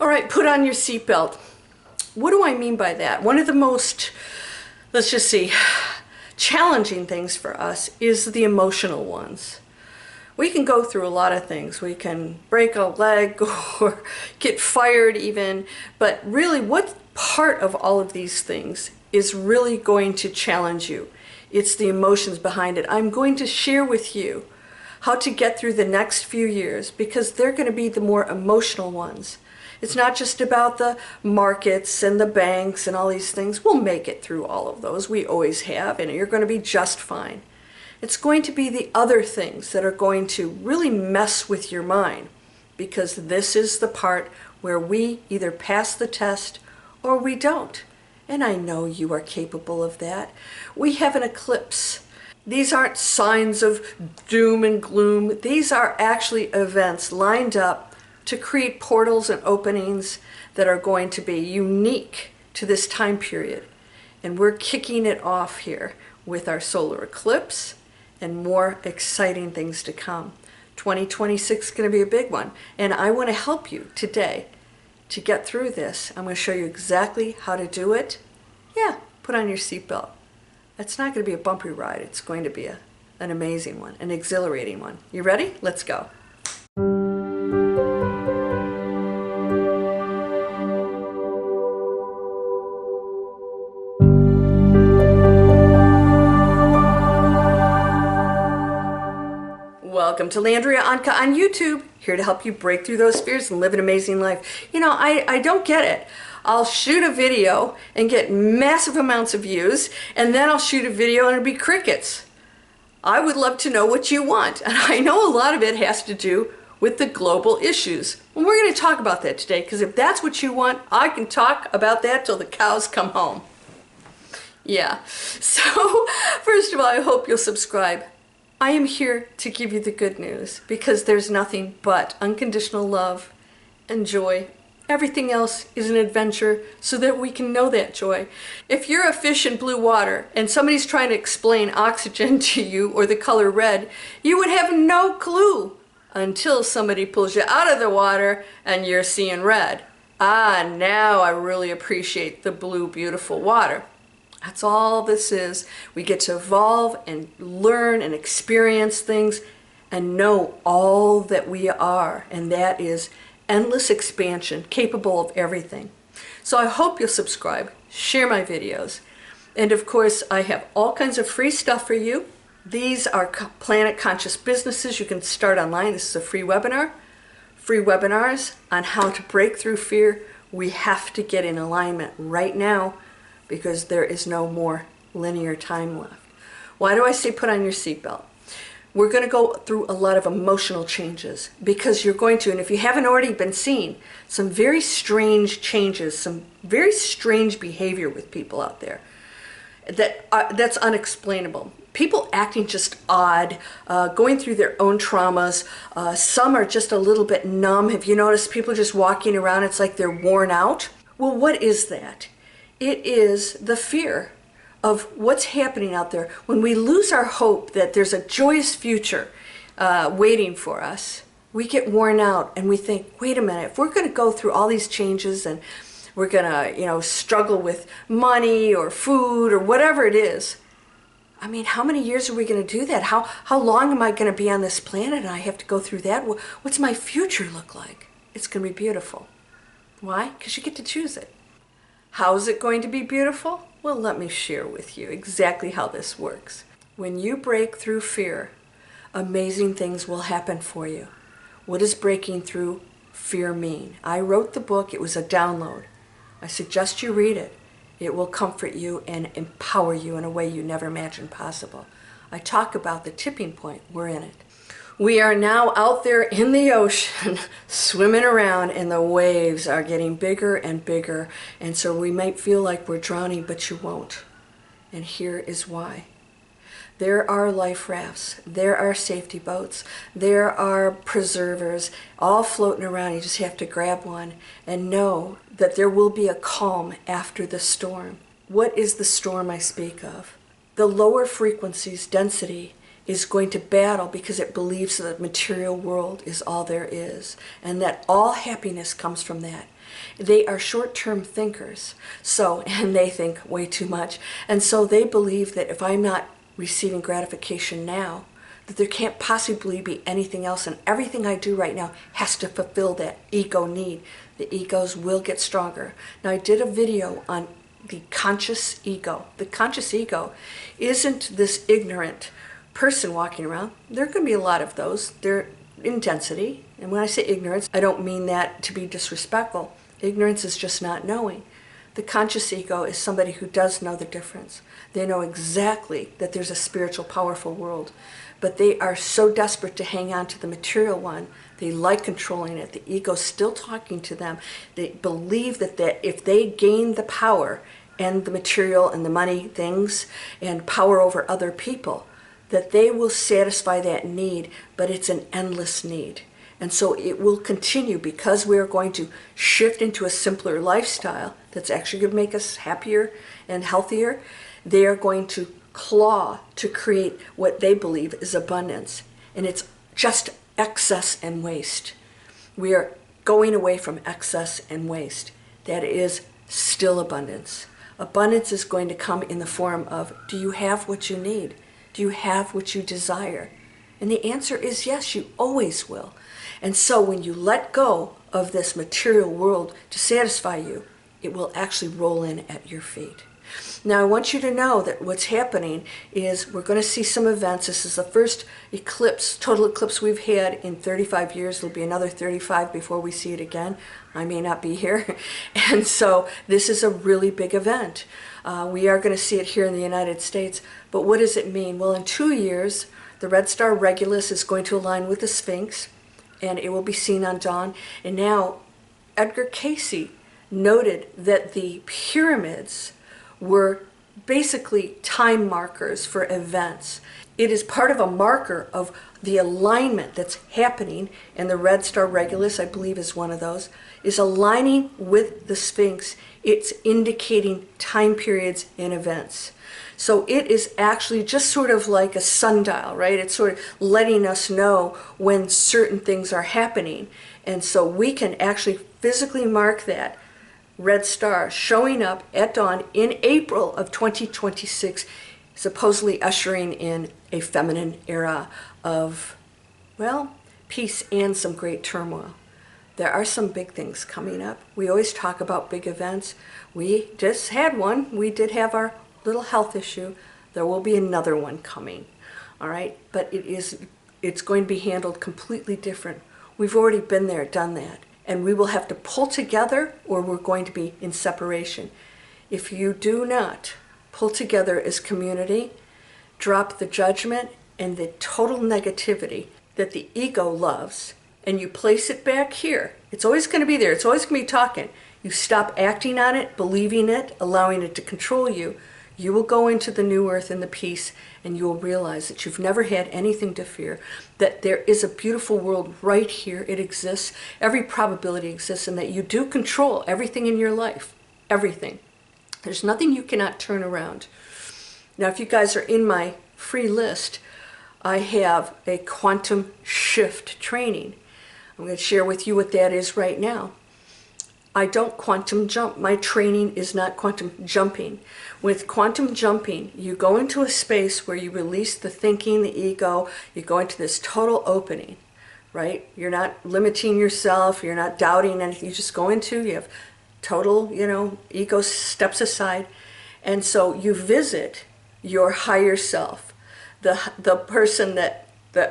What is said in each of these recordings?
All right, put on your seatbelt. What do I mean by that? One of the most, let's just see, challenging things for us is the emotional ones. We can go through a lot of things. We can break a leg or get fired even, but really what part of all of these things is really going to challenge you? It's the emotions behind it. I'm going to share with you how to get through the next few years because they're going to be the more emotional ones. It's not just about the markets and the banks and all these things. We'll make it through all of those. We always have, and you're going to be just fine. It's going to be the other things that are going to really mess with your mind because this is the part where we either pass the test or we don't. And I know you are capable of that. We have an eclipse. These aren't signs of doom and gloom. These are actually events lined up to create portals and openings that are going to be unique to this time period. And we're kicking it off here with our solar eclipse and more exciting things to come. 2026 is going to be a big one. And I want to help you today to get through this. I'm going to show you exactly how to do it. Yeah, put on your seatbelt. It's not going to be a bumpy ride. It's going to be an amazing one, an exhilarating one. You ready? Let's go. Welcome to Landria, Onkka on YouTube, here to help you break through those fears and live an amazing life. You know, I don't get it. I'll shoot a video and get massive amounts of views, and then I'll shoot a video and it'll be crickets. I would love to know what you want, and I know a lot of it has to do with the global issues. And we're going to talk about that today, because if that's what you want, I can talk about that till the cows come home. Yeah, so first of all, I hope you'll subscribe. I am here to give you the good news because there's nothing but unconditional love and joy. Everything else is an adventure so that we can know that joy. If you're a fish in blue water and somebody's trying to explain oxygen to you or the color red, you would have no clue until somebody pulls you out of the water and you're seeing red. Ah, now I really appreciate the blue, beautiful water. That's all this is. We get to evolve and learn and experience things and know all that we are, and that is endless expansion, capable of everything. So I hope you'll subscribe, share my videos, and of course I have all kinds of free stuff for you. These are Planet Conscious businesses you can start online. This is a free webinar. Free webinars on how to break through fear. We have to get in alignment right now, because there is no more linear time left. Why do I say put on your seatbelt? We're going to go through a lot of emotional changes because you're going to, and if you haven't already been seeing, some very strange changes, some very strange behavior with people out there that's unexplainable. People acting just odd, going through their own traumas. Some are just a little bit numb. Have you noticed people just walking around, it's like they're worn out? Well, what is that? It is the fear of what's happening out there. When we lose our hope that there's a joyous future waiting for us, we get worn out and we think, wait a minute, if we're going to go through all these changes and we're going to, struggle with money or food or whatever it is, I mean, how many years are we going to do that? How long am I going to be on this planet and I have to go through that? What's my future look like? It's going to be beautiful. Why? Because you get to choose it. How is it going to be beautiful? Well, let me share with you exactly how this works. When you break through fear, amazing things will happen for you. What does breaking through fear mean? I wrote the book. It was a download. I suggest you read it. It will comfort you and empower you in a way you never imagined possible. I talk about the tipping point. We're in it. We are now out there in the ocean swimming around, and the waves are getting bigger and bigger, and so we might feel like we're drowning, but you won't. And here is why. There are life rafts, there are safety boats, there are preservers all floating around. You just have to grab one and know that there will be a calm after the storm. What is the storm I speak of? The lower frequencies density is going to battle because it believes that the material world is all there is, and that all happiness comes from that. They are short-term thinkers, and they think way too much, and so they believe that if I'm not receiving gratification now, that there can't possibly be anything else, and everything I do right now has to fulfill that ego need. The egos will get stronger. Now, I did a video on the conscious ego. The conscious ego isn't this ignorant person walking around. There can be a lot of those. They're in density. And when I say ignorance, I don't mean that to be disrespectful. Ignorance is just not knowing. The conscious ego is somebody who does know the difference. They know exactly that there's a spiritual, powerful world, but they are so desperate to hang on to the material one. They like controlling it. The ego's still talking to them. They believe that if they gain the power and the material and the money things and power over other people, that they will satisfy that need, but it's an endless need. And so it will continue because we are going to shift into a simpler lifestyle that's actually going to make us happier and healthier. They are going to claw to create what they believe is abundance. And it's just excess and waste. We are going away from excess and waste. That is still abundance. Abundance is going to come in the form of, do you have what you need? Do you have what you desire? And the answer is yes, you always will. And so when you let go of this material world to satisfy you, it will actually roll in at your feet. Now I want you to know that what's happening is we're going to see some events. This is the first eclipse, total eclipse we've had in 35 years. There'll be another 35 before we see it again. I may not be here. And so this is a really big event. We are going to see it here in the United States. But what does it mean? Well, in 2 years, the red star Regulus is going to align with the Sphinx, and it will be seen on dawn. And now Edgar Cayce noted that the pyramids were basically time markers for events. It is part of a marker of the alignment that's happening, and the red star Regulus, I believe, is one of those, is aligning with the Sphinx. It's indicating time periods and events. So it is actually just sort of like a sundial, right? It's sort of letting us know when certain things are happening. And so we can actually physically mark that red star showing up at dawn in April of 2026, supposedly ushering in a feminine era of, well, peace and some great turmoil. There are some big things coming up. We always talk about big events. We just had one. We did have our little health issue. There will be another one coming. All right, but it's going to be handled completely different. We've already been there, done that. And we will have to pull together, or we're going to be in separation. If you do not pull together as community, drop the judgment and the total negativity that the ego loves, and you place it back here, it's always going to be there. It's always going to be talking. You stop acting on it, believing it, allowing it to control you. You will go into the new earth and the peace, and you will realize that you've never had anything to fear, that there is a beautiful world right here. It exists. Every probability exists, and that you do control everything in your life. Everything. There's nothing you cannot turn around. Now, if you guys are in my free list, I have a quantum shift training. I'm going to share with you what that is right now. I don't quantum jump. My training is not quantum jumping. With quantum jumping, you go into a space where you release the thinking, the ego. You go into this total opening, right? You're not limiting yourself. You're not doubting anything. You just go into, you have total, ego steps aside. And so you visit your higher self, the person that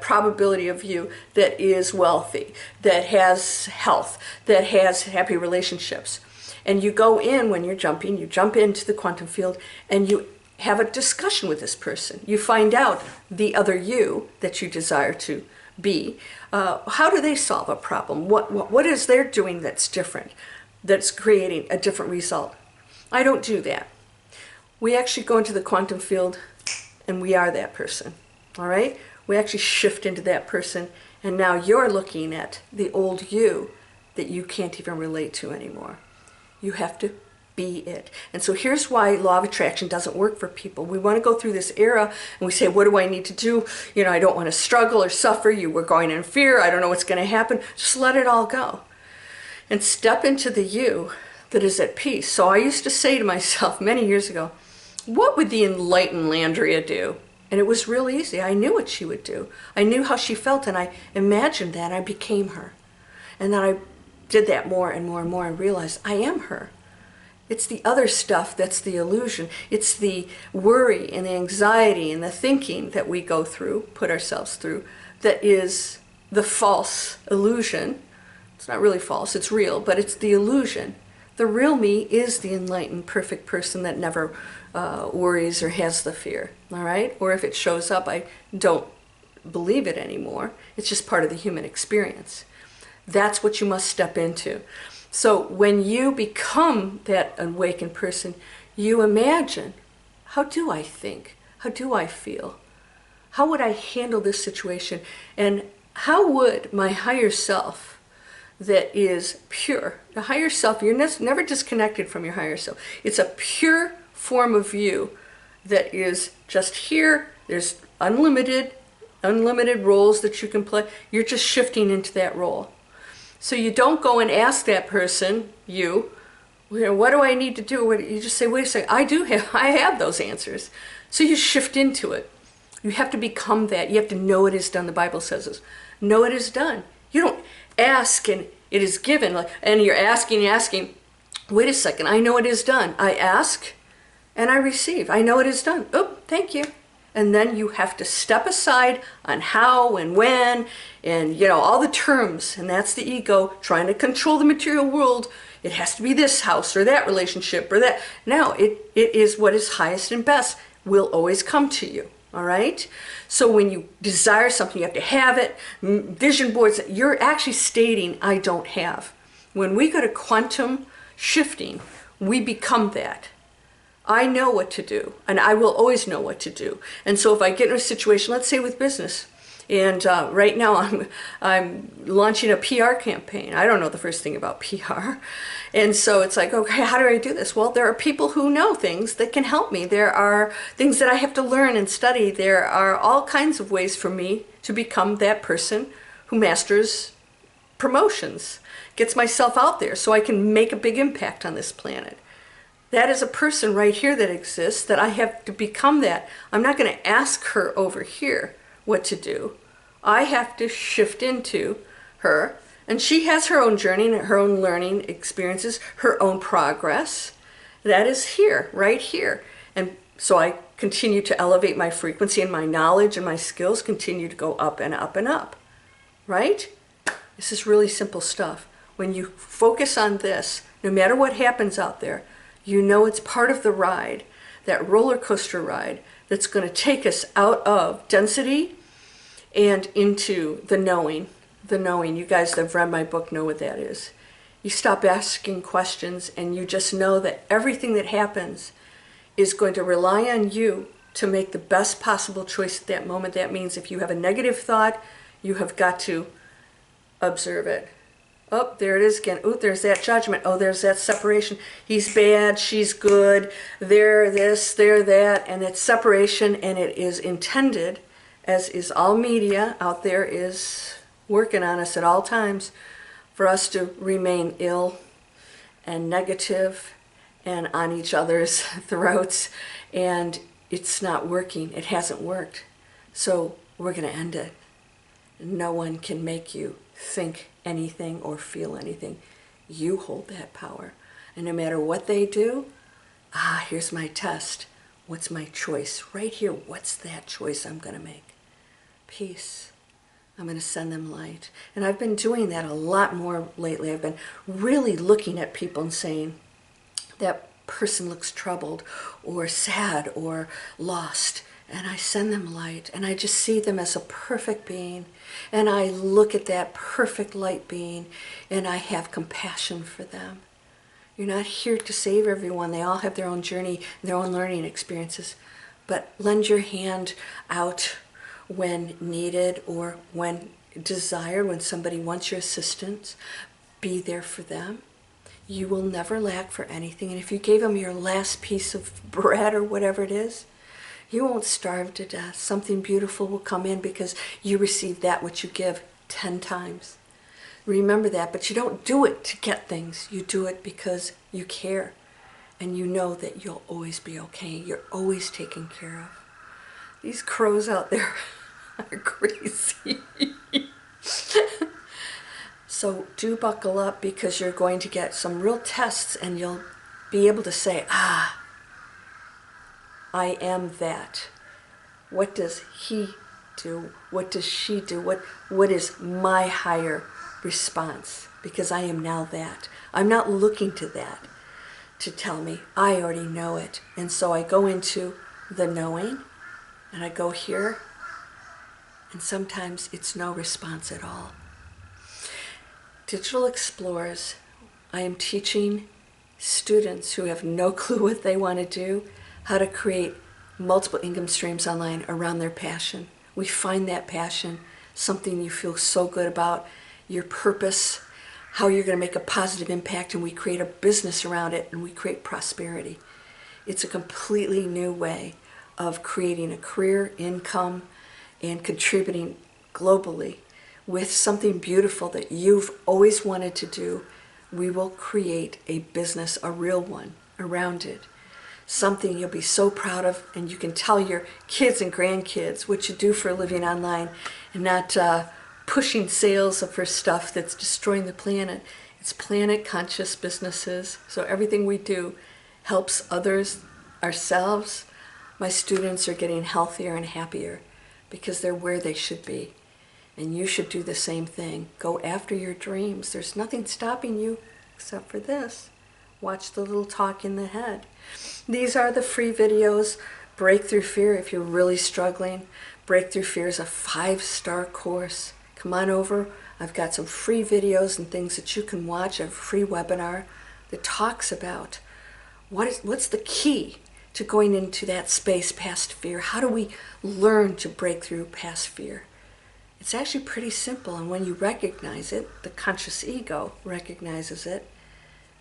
probability of you that is wealthy, that has health, that has happy relationships. And you go in when you're jumping, you jump into the quantum field, and you have a discussion with this person. You find out the other you that you desire to be. How do they solve a problem? What is they're doing that's different, that's creating a different result? I don't do that. We actually go into the quantum field, and we are that person, all right? We actually shift into that person, and now you're looking at the old you that you can't even relate to anymore. You have to be it. And so here's why law of attraction doesn't work for people. We want to go through this era and we say, what do I need to do? You know, I don't want to struggle or suffer. You were going in fear. I don't know what's going to happen. Just let it all go and step into the you that is at peace. So I used to say to myself many years ago, what would the enlightened Landria do? And it was real easy. I knew what she would do. I knew how she felt, and I imagined that. I became her. And then I did that more and more and more and realized I am her. It's the other stuff that's the illusion. It's the worry and the anxiety and the thinking that we go through, put ourselves through, that is the false illusion. It's not really false, it's real, but it's the illusion. The real me is the enlightened, perfect person that never worries or has the fear, all right? Or if it shows up, I don't believe it anymore. It's just part of the human experience. That's what you must step into. So when you become that awakened person, you imagine, how do I think? How do I feel? How would I handle this situation? And how would my higher self that is pure, the higher self, you're never disconnected from your higher self. It's a pure form of you that is just here. There's unlimited roles that you can play. You're just shifting into that role. So you don't go and ask that person, you know, what do I need to do? You just say, wait a second, I have those answers. So you shift into it. You have to become that. You have to know it is done. The Bible says this. Know it is done. You don't ask and it is given. And you're asking. Wait a second, I know it is done. I ask and I receive. I know it is done. Oh, thank you. And then you have to step aside on how and when and, you know, all the terms. And that's the ego trying to control the material world. It has to be this house or that relationship or that. No, it is what is highest and best will always come to you. All right? So when you desire something, you have to have it. Vision boards, you're actually stating, I don't have. When we go to quantum shifting, we become that. I know what to do, and I will always know what to do. And so if I get in a situation, let's say with business, and right now I'm launching a PR campaign. I don't know the first thing about PR. And so it's like, okay, how do I do this? Well, there are people who know things that can help me. There are things that I have to learn and study. There are all kinds of ways for me to become that person who masters promotions, gets myself out there so I can make a big impact on this planet. That is a person right here that exists that I have to become that. I'm not going to ask her over here what to do. I have to shift into her. And she has her own journey and her own learning experiences, her own progress. That is here, right here. And so I continue to elevate my frequency, and my knowledge and my skills continue to go up and up and up. Right? This is really simple stuff. When you focus on this, no matter what happens out there, you know it's part of the ride, that roller coaster ride that's going to take us out of density and into the knowing. The knowing. You guys that have read my book know what that is. You stop asking questions and you just know that everything that happens is going to rely on you to make the best possible choice at that moment. That means if you have a negative thought, you have got to observe it. Oh, there it is again. Oh, there's that judgment. Oh, there's that separation. He's bad, she's good, they're this, they're that. And it's separation, and it is intended, as is all media out there is working on us at all times, for us to remain ill and negative and on each other's throats. And it's not working. It hasn't worked. So we're going to end it. No one can make you think anything or feel anything. You hold that power. And no matter what they do, here's my test. What's my choice? Right here, what's that choice I'm going to make? Peace. I'm going to send them light. And I've been doing that a lot more lately. I've been really looking at people and saying, that person looks troubled or sad or lost. And I send them light, and I just see them as a perfect being. And I look at that perfect light being, and I have compassion for them. You're not here to save everyone. They all have their own journey, their own learning experiences. But lend your hand out when needed or when desired, when somebody wants your assistance. Be there for them. You will never lack for anything. And if you gave them your last piece of bread or whatever it is, you won't starve to death. Something beautiful will come in because you receive that which you give 10 times. Remember that, but you don't do it to get things. You do it because you care. And you know that you'll always be okay. You're always taken care of. These crows out there are crazy. So do buckle up, because you're going to get some real tests and you'll be able to say, ah, I am that. What does he do? What does she do? What is my higher response? Because I am now that. I'm not looking to that to tell me. I already know it. And so I go into the knowing, and I go here, and sometimes it's no response at all. Digital Explorers, I am teaching students who have no clue what they want to do how to create multiple income streams online around their passion. We find that passion, something you feel so good about, your purpose, how you're going to make a positive impact, and we create a business around it, and we create prosperity. It's a completely new way of creating a career, income, and contributing globally with something beautiful that you've always wanted to do. We will create a business, a real one, around it. Something you'll be so proud of, and you can tell your kids and grandkids what you do for a living online, and not pushing sales for stuff that's destroying the planet. It's planet conscious businesses. So everything we do helps others, ourselves. My students are getting healthier and happier because they're where they should be. And you should do the same thing. Go after your dreams. There's nothing stopping you except for this. Watch the little talk in the head. These are the free videos. Breakthrough Fear, if you're really struggling. Breakthrough Fear is a 5-star course. Come on over. I've got some free videos and things that you can watch. A free webinar that talks about what's the key to going into that space past fear. How do we learn to break through past fear? It's actually pretty simple, and when you recognize it, the conscious ego recognizes it,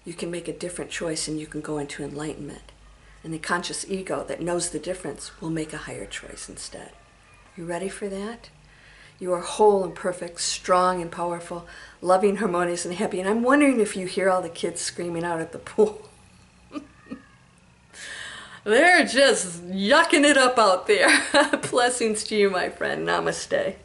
you can make a different choice and you can go into enlightenment. And the conscious ego that knows the difference will make a higher choice instead. You ready for that? You are whole and perfect, strong and powerful, loving, harmonious, and happy. And I'm wondering if you hear all the kids screaming out at the pool. They're just yucking it up out there. Blessings to you, my friend. Namaste.